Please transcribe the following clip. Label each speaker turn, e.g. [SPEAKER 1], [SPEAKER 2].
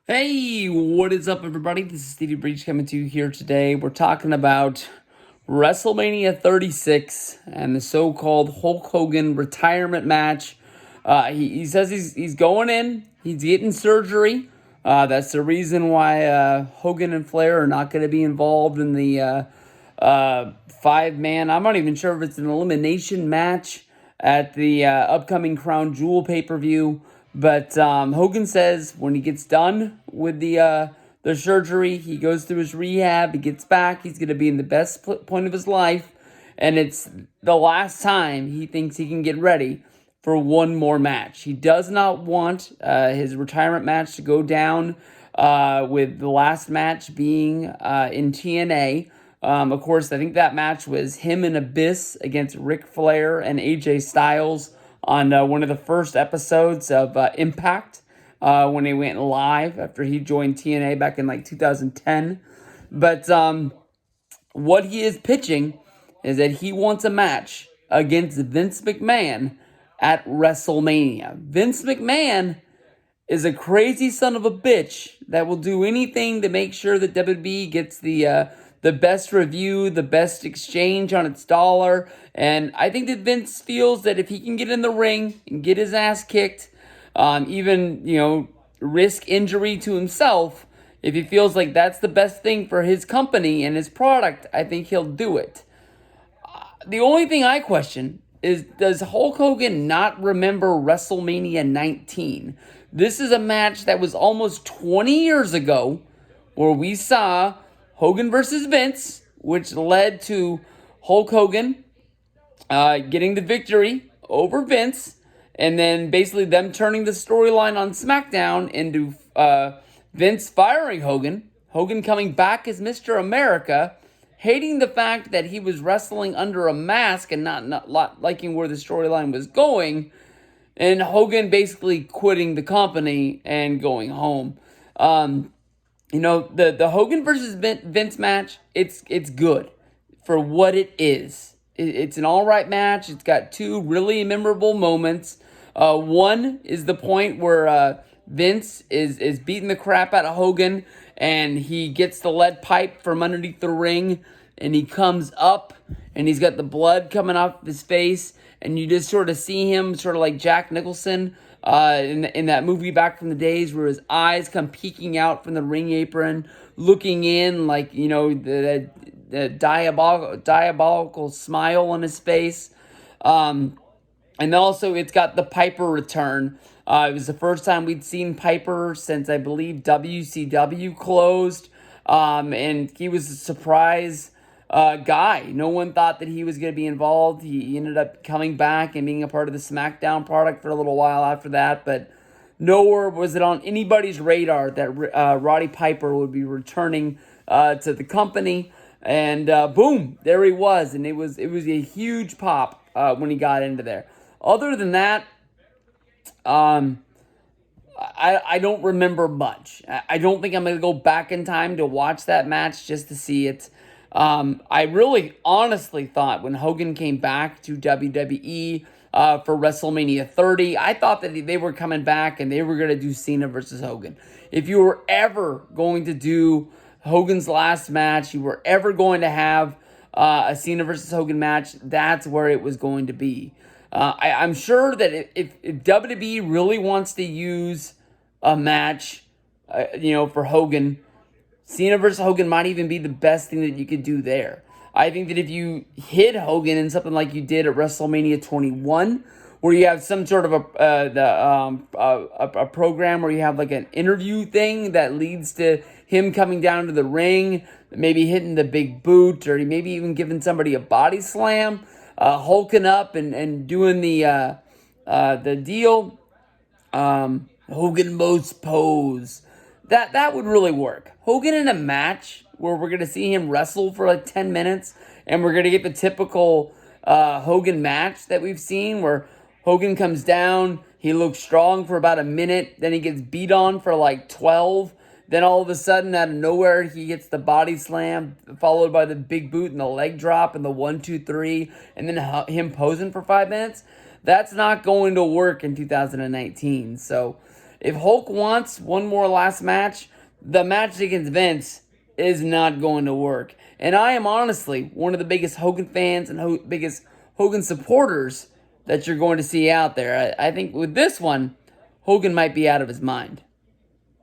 [SPEAKER 1] Hey, what is up, everybody? This is Stevie Breach coming to you here today. We're talking about WrestleMania 36 and the so-called Hulk Hogan retirement match. He says he's going in. He's getting surgery. That's the reason why Hogan and Flair are not going to be involved in the five-man. I'm not even sure if it's an elimination match at the upcoming Crown Jewel pay-per-view. But Hogan says when he gets done with the surgery, he goes through his rehab, he gets back, he's going to be in the best point of his life, and it's the last time he thinks he can get ready for one more match. He does not want his retirement match to go down with the last match being in TNA. Of course, I think that match was him and Abyss against Ric Flair and AJ Styles on one of the first episodes of Impact when he went live after he joined TNA back in like 2010. But what he is pitching is that he wants a match against Vince McMahon at WrestleMania. Vince McMahon is a crazy son of a bitch that will do anything to make sure that WWE gets the best review, the best exchange on its dollar. And I think that Vince feels that if he can get in the ring and get his ass kicked, even, risk injury to himself, if he feels like that's the best thing for his company and his product, I think he'll do it. The only thing I question is, does Hulk Hogan not remember WrestleMania 19? This is a match that was almost 20 years ago where we saw Hogan versus Vince, which led to Hulk Hogan getting the victory over Vince, and then basically them turning the storyline on SmackDown into Vince firing Hogan, Hogan coming back as Mr. America, hating the fact that he was wrestling under a mask and not liking where the storyline was going, and Hogan basically quitting the company and going home. The Hogan versus Vince match, it's good for what it is. It's an all right match. It's got two really memorable moments. One is the point where Vince is beating the crap out of Hogan, and he gets the lead pipe from underneath the ring, and he comes up, and he's got the blood coming off his face, and you just sort of see him sort of like Jack Nicholson in that movie back from the days where his eyes come peeking out from the ring apron, looking in like, the diabolical smile on his face. And also it's got the Piper return. It was the first time we'd seen Piper since I believe WCW closed. And he was a surprise guy. No one thought that he was going to be involved. He ended up coming back and being a part of the SmackDown product for a little while after that, but nowhere was it on anybody's radar that Roddy Piper would be returning to the company. And boom, there he was, and it was a huge pop when he got into there. Other than that, I don't remember much. I don't think I'm going to go back in time to watch that match just to see it. I really honestly thought when Hogan came back to WWE for WrestleMania 30, I thought that they were coming back and they were going to do Cena versus Hogan. If you were ever going to do Hogan's last match, you were ever going to have a Cena versus Hogan match, that's where it was going to be. I'm sure that if WWE really wants to use a match, for Hogan, Cena versus Hogan might even be the best thing that you could do there. I think that if you hit Hogan in something like you did at WrestleMania 21, where you have some sort of a program where you have like an interview thing that leads to him coming down to the ring, maybe hitting the big boot, or maybe even giving somebody a body slam, hulking up and doing the deal. Hogan most pose. That would really work. Hogan in a match where we're going to see him wrestle for like 10 minutes and we're going to get the typical Hogan match that we've seen where Hogan comes down, he looks strong for about a minute, then he gets beat on for like 12, then all of a sudden out of nowhere he gets the body slam followed by the big boot and the leg drop and the 1, 2, 3 and then him posing for 5 minutes. That's not going to work in 2019. So if Hulk wants one more last match, the match against Vince is not going to work. And I am honestly one of the biggest Hogan fans and biggest Hogan supporters that you're going to see out there. I think with this one, Hogan might be out of his mind.